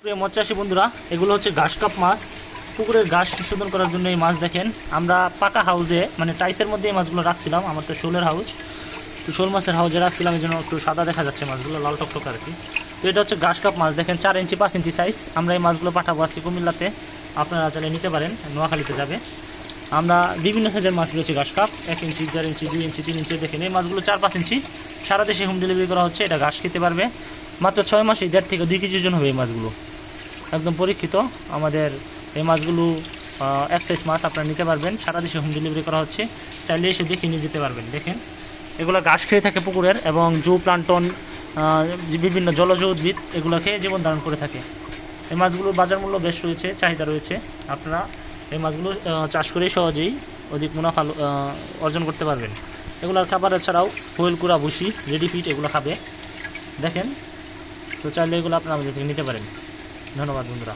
প্রিয় মাছ চাষী বন্ধুরা, এগুলো হচ্ছে ঘাস কাপ মাছ। পুকুরের ঘাস শোধন করার জন্য এই মাছ দেখেন। আমরা পাকা হাউজে মানে টাইসের মধ্যে এই মাছগুলো রাখছিলাম। আমার তো শোলের হাউস, তো শোল মাছের হাউজে রাখছিলাম, এই জন্য একটু সাদা দেখা যাচ্ছে মাছগুলো, লাল টকটক আর কি। তো এটা হচ্ছে ঘাস কাপ মাছ দেখেন, 4 ইঞ্চি 5 ইঞ্চি সাইজ। আমরা এই মাছগুলো পাঠাবো আজকে কুমিল্লাতে, আপনারা চাইলে নিতে পারেন, নোয়াখালীতে যাবে। আমরা বিভিন্ন সাইজের মাছ রয়েছে ঘাস কাপ, 1 ইঞ্চি 1.5 ইঞ্চি 2 ইঞ্চি 3 ইঞ্চি। দেখেন এই মাছগুলো 4-5 ইঞ্চি, সারা দেশে হোম ডেলিভারি করা হচ্ছে। এটা ঘাস খেতে পারবে, মাত্র 6 মাসে 1.5 থেকে 2 কেজি ওজন হবে এই মাছগুলো, একদম পরীক্ষিত। আমাদের এই মাছগুলো এক সাইজ মাছ, আপনারা নিতে পারবেন, সারা দেশে হোম ডেলিভারি করা হচ্ছে, চাইলে এসে দেখে নিয়ে যেতে পারবেন। দেখেন এগুলো ঘাস খেয়ে থাকে পুকুরের, এবং জু প্লান্টন, বিভিন্ন জলজ উদ্ভিদ এগুলো খেয়ে জীবন ধারণ করে থাকে। এই মাছগুলোর বাজার মূল্য বেশ রয়েছে, চাহিদা রয়েছে। আপনারা এই মাছগুলো চাষ করে সহজেই অধিক মুনাফা অর্জন করতে পারবেন। এগুলোর খাবার ছাড়াও হুইল কুড়া, ভুসি, রেডি ফিট এগুলো খাবে। দেখেন, তো চাইলে এগুলো আপনারা আমাদের থেকে নিতে পারেন। ধন্যবাদ বন্ধুরা।